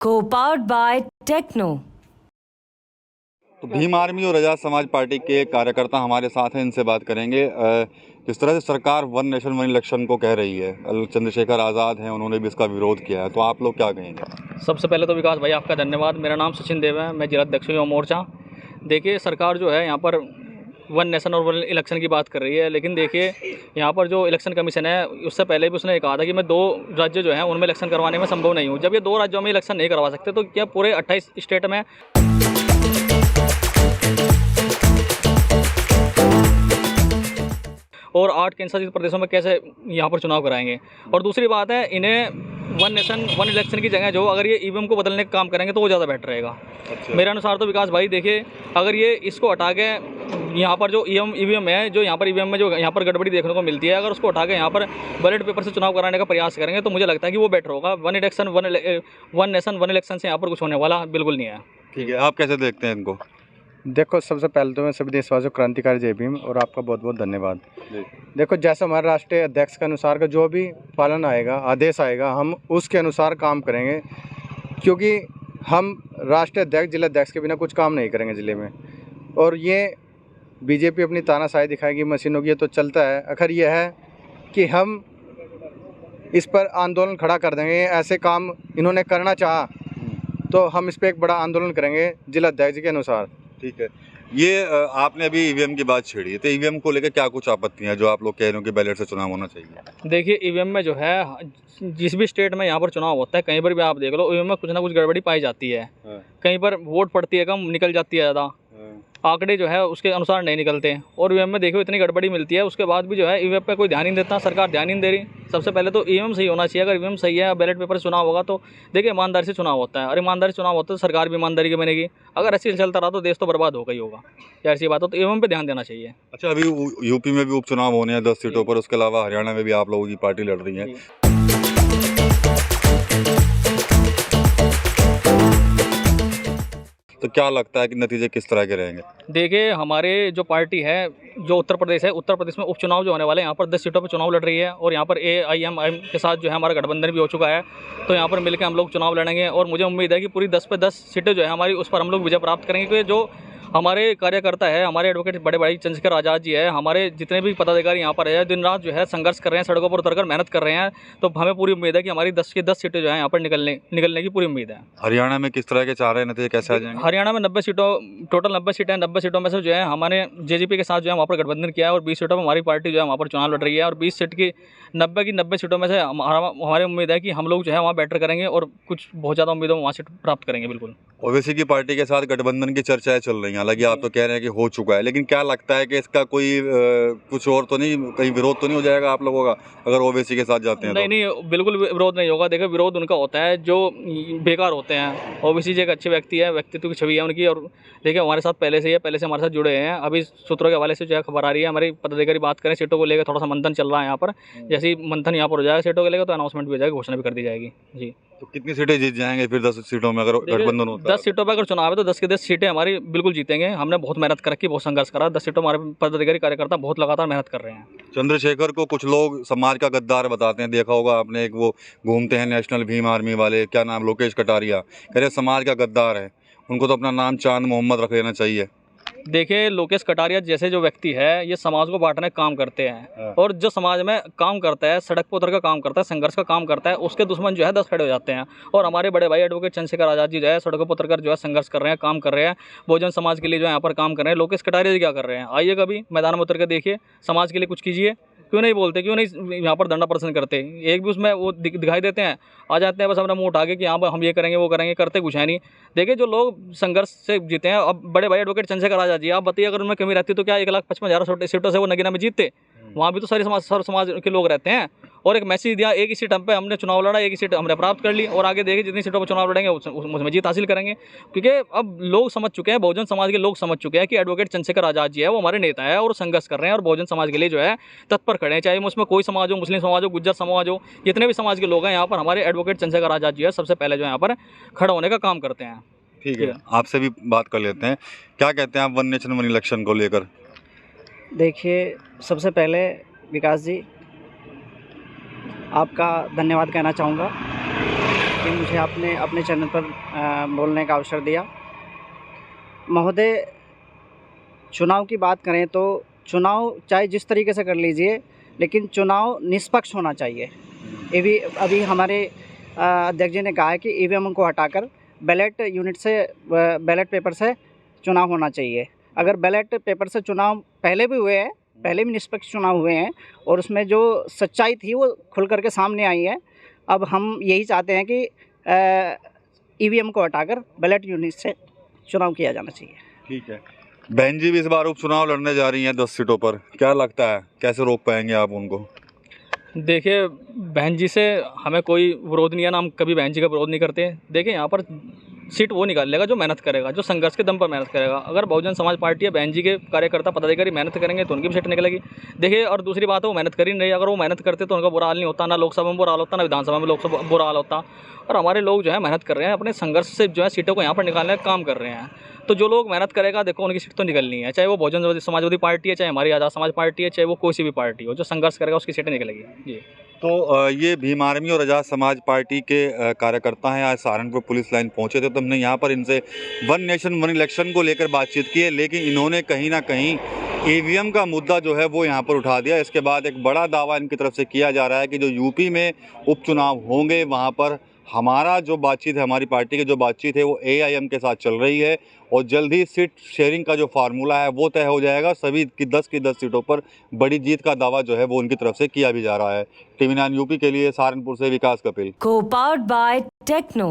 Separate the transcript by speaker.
Speaker 1: Co-powered by Techno।
Speaker 2: तो Bhim army और आज़ाद समाज पार्टी के कार्यकर्ता हमारे साथ हैं, इनसे बात करेंगे। जिस तरह से सरकार वन नेशन वन इलेक्शन को कह रही है, चंद्रशेखर आज़ाद हैं, उन्होंने भी इसका विरोध किया है, तो आप लोग क्या कहेंगे?
Speaker 3: सबसे पहले तो विकास भाई आपका धन्यवाद। मेरा नाम सचिन देव है, मैं जिला अध्यक्ष युवा मोर्चा। देखिए सरकार जो है यहाँ पर वन नेशन और वन इलेक्शन की बात कर रही है, लेकिन देखिए यहाँ पर जो इलेक्शन कमीशन है उससे पहले भी उसने कहा था कि मैं 2 राज्य जो हैं उनमें इलेक्शन करवाने में संभव नहीं हूँ। जब ये 2 राज्यों में इलेक्शन नहीं करवा सकते तो क्या पूरे 28 स्टेट में और 8 केंद्र शासित प्रदेशों में कैसे यहाँ पर चुनाव कराएंगे। और दूसरी बात है, इन्हें वन नेशन वन इलेक्शन की जगह जो अगर ये ईवीएम को बदलने का काम करेंगे तो वो ज़्यादा बेटर रहेगा।
Speaker 2: अच्छा।
Speaker 3: मेरे अनुसार तो विकास भाई देखिए, अगर ये इसको हटा के यहाँ पर जो ईवीएम है, जो यहाँ पर ईवीएम में जो यहाँ पर गड़बड़ी देखने को मिलती है, अगर उसको हटा के यहाँ पर बैलेट पेपर से चुनाव कराने का प्रयास करेंगे तो मुझे लगता है कि वो बेटर होगा। वन नेशन वन इलेक्शन से यहाँ पर कुछ होने वाला बिल्कुल नहीं है।
Speaker 2: ठीक है, आप कैसे देखते हैं इनको?
Speaker 4: देखो, सबसे पहले तो मैं सभी देशवासियों क्रांतिकारी जय भीम और आपका बहुत बहुत धन्यवाद। देखो, जैसा हमारे राष्ट्रीय अध्यक्ष के अनुसार का जो भी पालन आएगा, आदेश आएगा, हम उसके अनुसार काम करेंगे, क्योंकि हम राष्ट्रीय अध्यक्ष जिला अध्यक्ष के बिना कुछ काम नहीं करेंगे ज़िले में। और ये बीजेपी अपनी तानाशाही दिखाएगी मशीनों की, तो चलता है। अगर यह है कि हम इस पर आंदोलन खड़ा कर देंगे, ऐसे काम इन्होंने करना चाहा तो हम इस पर एक बड़ा आंदोलन करेंगे जिला अध्यक्ष के अनुसार।
Speaker 2: ठीक है, ये आपने अभी ईवीएम की बात छेड़ी है, तो ईवीएम को लेकर क्या कुछ आपत्तियां हैं जो आप लोग कह रहे हो कि बैलेट से चुनाव होना चाहिए?
Speaker 3: देखिए ईवीएम में जो है, जिस भी स्टेट में यहाँ पर चुनाव होता है, कहीं पर भी आप देख लो ईवीएम में कुछ ना कुछ गड़बड़ी पाई जाती है। कहीं पर वोट पड़ती है कम, निकल जाती है ज़्यादा, आंकड़े जो है उसके अनुसार नहीं निकलते। और ईवीएम में देखो इतनी गड़बड़ी मिलती है, उसके बाद भी जो है ईवीएम पे कोई ध्यान नहीं देता, सरकार ध्यान नहीं दे रही। सबसे पहले तो ईवीएम सही होना चाहिए। अगर ईवीएम सही है, बैलेट पेपर से चुनाव होगा तो देखिए ईमानदारी से चुनाव होता है, और ईमानदारी से चुनाव होता है तो सरकार भी ईमानदारी की बनेगी। अगर ऐसे चलता रहा तो देश तो बर्बाद होगा ही होगा। यार ऐसी बात हो तो ईवीएम पे ध्यान देना चाहिए।
Speaker 2: अच्छा, अभी यूपी में भी उपचुनाव होने हैं 10 सीटों पर, उसके अलावा हरियाणा में भी आप लोगों की पार्टी लड़ रही है। तो क्या लगता है कि नतीजे किस तरह के रहेंगे?
Speaker 3: देखिए हमारे जो पार्टी है, जो उत्तर प्रदेश है, उत्तर प्रदेश में उपचुनाव जो होने वाले हैं, यहाँ पर 10 सीटों पर चुनाव लड़ रही है। और यहाँ पर AIMIM के साथ जो है हमारा गठबंधन भी हो चुका है, तो यहाँ पर मिलकर हम लोग चुनाव लड़ेंगे। और मुझे उम्मीद है कि पूरी 10 पे 10 सीटें जो है हमारी, उस पर हम लोग विजय प्राप्त करेंगे। क्योंकि जो हमारे कार्यकर्ता है, हमारे एडवोकेट बड़े भाई चंद्रशेखर आज़ाद जी है, हमारे जितने भी पदाधिकारी यहाँ पर है, दिन रात जो है संघर्ष कर रहे हैं, सड़कों पर उतरकर मेहनत कर रहे हैं। तो हमें पूरी उम्मीद है कि हमारी 10 की 10 सीटें जो है यहाँ पर निकलने की पूरी उम्मीद है।
Speaker 2: हरियाणा में किस तरह के चाह रहे हैं नतीजे, कैसे आ जाएंगे?
Speaker 3: हरियाणा में 90 सीटों, टोटल 90 सीटें हैं। 90 सीटों में से जो है हमने JJP के साथ जो है वहाँ पर गठबंधन किया है, और 20 सीटों पर हमारी पार्टी जो है वहाँ पर चुनाव लड़ रही है। और 20 सीट की 90 सीटों में से हमारी उम्मीद है कि हम लोग जो है वहाँ बेटर करेंगे, और कुछ बहुत ज़्यादा उम्मीदों में वहाँ सीट प्राप्त करेंगे। बिल्कुल।
Speaker 2: ओवैसी की पार्टी के साथ गठबंधन की चर्चाएं चल रही हैं, हालांकि आप तो कह रहे हैं कि हो चुका है, लेकिन क्या लगता है कि इसका कोई कुछ और तो नहीं, कहीं विरोध तो नहीं हो जाएगा आप लोगों का अगर ओवैसी के साथ जाते हैं?
Speaker 3: नहीं, बिल्कुल विरोध नहीं होगा। देखो विरोध उनका होता है जो बेकार होते हैं। ओवैसी जी एक अच्छे व्यक्ति है, व्यक्तित्व की छवि है उनकी। और देखिए हमारे साथ पहले से ही है, पहले से हमारे साथ जुड़े हैं। अभी सूत्रों के हवाले से जो है खबर आ रही है, हमारी पदाधिकारी बात करें सीटों को लेकर, थोड़ा सा मंथन चल रहा है यहाँ पर। जैसे ही मंथन यहाँ पर हो जाएगा सीटों को लेकर तो अनाउंसमेंट भी हो जाएगी, घोषणा भी कर दी जाएगी। जी।
Speaker 2: तो कितनी सीटें जीत जाएंगे फिर 10 सीटों में अगर गठबंधन होता है?
Speaker 3: 10 सीटों पर अगर चुनाव है तो 10 की 10 सीटें हमारी बिल्कुल जीतेंगे। हमने बहुत मेहनत कर रखी, बहुत संघर्ष करा। 10 सीटों हमारे पदाधिकारी कार्यकर्ता बहुत लगातार मेहनत कर रहे हैं।
Speaker 2: चंद्रशेखर को कुछ लोग समाज का गद्दार बताते हैं, देखा होगा आपने, एक वो घूमते हैं नेशनल भीम आर्मी वाले, क्या नाम, लोकेश कटारिया, कह रहे समाज का गद्दार है, उनको तो अपना नाम चांद मोहम्मद रख लेना चाहिए।
Speaker 3: देखिए लोकेश कटारिया जैसे जो व्यक्ति है, ये समाज को बांटने का काम करते हैं। और जो समाज में काम करता है, सड़क पर उतर का काम करता है, संघर्ष का काम करता है, उसके दुश्मन जो है 10 खड़े हो जाते हैं। और हमारे बड़े भाई एडवोकेट चंद्रशेखर आज़ाद जी जो है सड़कों पर उतरकर जो है संघर्ष कर रहे हैं, काम कर रहे हैं, बहुजन समाज के लिए जो है यहाँ पर काम कर रहे हैं। लोकेश कटारिया जी क्या कर रहे हैं? आइए कभी मैदान में उतर कर देखिए, समाज के लिए कुछ कीजिए। क्यों नहीं बोलते, क्यों नहीं यहाँ पर धरना प्रदर्शन करते? एक भी उसमें वो दिखाई देते हैं, आ जाते हैं बस अपना मुंह उठा के कि यहाँ पर हम ये करेंगे वो करेंगे, करते कुछ है नहीं। देखिए जो लोग संघर्ष से जीते हैं, अब बड़े भाई एडवोकेट चंद्रशेखर आज़ाद जी, आप बताइए अगर उनमें कमी रहती तो क्या 1,55,000 सीटों से वो नगीना में जीतते? वहाँ भी तो सारे समाज के लोग रहते हैं। और एक मैसेज दिया, एक ही सीट हम पे हमने चुनाव लड़ा, एक ही सीट हमने प्राप्त कर ली, और आगे देखिए जितनी सीटों पर चुनाव लड़ेंगे उसमें जीत हासिल करेंगे। क्योंकि अब लोग समझ चुके हैं, बहुजन समाज के लोग समझ चुके हैं कि एडवोकेट चंद्रशेखर आज़ाद जी है वो हमारे नेता है, और संघर्ष कर रहे हैं, और बहुजन समाज के लिए जो है तत्पर खड़े हैं। चाहे उसमें कोई समाज हो, मुस्लिम समाज हो, गुज्जर समाज हो, जितने भी समाज के लोग हैं यहाँ पर, हमारे एडवोकेट चंद्रशेखर आज़ाद जी है सबसे पहले जो यहाँ पर खड़ा होने का काम करते हैं।
Speaker 2: ठीक है, आपसे भी बात कर लेते हैं, क्या कहते हैं आप वन नेशन वन इलेक्शन को लेकर?
Speaker 5: देखिए सबसे पहले विकास जी आपका धन्यवाद कहना चाहूँगा कि मुझे आपने अपने चैनल पर बोलने का अवसर दिया। महोदय, चुनाव की बात करें तो चुनाव चाहे जिस तरीके से कर लीजिए, लेकिन चुनाव निष्पक्ष होना चाहिए। ये भी अभी हमारे अध्यक्ष जी ने कहा है कि ईवीएम को हटाकर बैलेट यूनिट से बैलेट पेपर से चुनाव होना चाहिए। अगर बैलेट पेपर से चुनाव पहले भी हुए हैं, पहले भी निष्पक्ष चुनाव हुए हैं और उसमें जो सच्चाई थी वो खुल करके सामने आई है। अब हम यही चाहते हैं कि ईवीएम को हटाकर बैलेट यूनिट से चुनाव किया जाना चाहिए।
Speaker 2: ठीक है। बहन जी भी इस बार उपचुनाव लड़ने जा रही हैं 10 सीटों पर, क्या लगता है कैसे रोक पाएंगे आप उनको?
Speaker 3: देखिए, बहन जी से हमें कोई विरोध नहीं है ना, हम कभी बहन जी का विरोध नहीं करते। देखिए, यहाँ पर सीट वो निकाल लेगा जो मेहनत करेगा, जो संघर्ष के दम पर मेहनत करेगा। अगर बहुजन समाज पार्टी या बहन जी के कार्यकर्ता पदाधिकारी मेहनत करेंगे तो उनकी भी सीट निकलेगी। देखिए, और दूसरी बात है, वो मेहनत कर ही नहीं रही। अगर वो मेहनत करते तो उनका बुरा हाल नहीं होता, ना लोकसभा में बुरा हाल होता, ना विधानसभा में लोकसभा बुरा हाल होता। और हमारे लोग जो है मेहनत कर रहे हैं, अपने संघर्ष से जो है सीटों को यहाँ पर निकालने का काम कर रहे हैं। तो जो लोग मेहनत करेगा, देखो उनकी सीट तो निकलनी है, चाहे वो बहुजन समाजवादी पार्टी है, चाहे हमारी आज़ाद समाज पार्टी है, चाहे वो कोई सी भी पार्टी हो। जो संघर्ष करेगा उसकी सीटें निकलेगी जी।
Speaker 2: तो ये भीम आर्मी और आज़ाद समाज पार्टी के कार्यकर्ता हैं, आज सहारनपुर पुलिस लाइन पहुंचे थे, तो हमने यहाँ पर इनसे वन नेशन वन इलेक्शन को लेकर बातचीत की है, लेकिन इन्होंने कहीं ना कहीं ईवीएम का मुद्दा जो है वो यहाँ पर उठा दिया। इसके बाद एक बड़ा दावा इनकी तरफ से किया जा रहा है कि जो यूपी में उपचुनाव होंगे वहाँ पर हमारा जो बातचीत है, हमारी पार्टी की जो बातचीत है वो एआईएम के साथ चल रही है और जल्द ही सीट शेयरिंग का जो फार्मूला है वो तय हो जाएगा। सभी की 10 सीटों पर बड़ी जीत का दावा जो है वो उनकी तरफ से किया भी जा रहा है। TV9 यूपी के लिए सहारनपुर से विकास कपिल।
Speaker 1: Co-powered by Techno.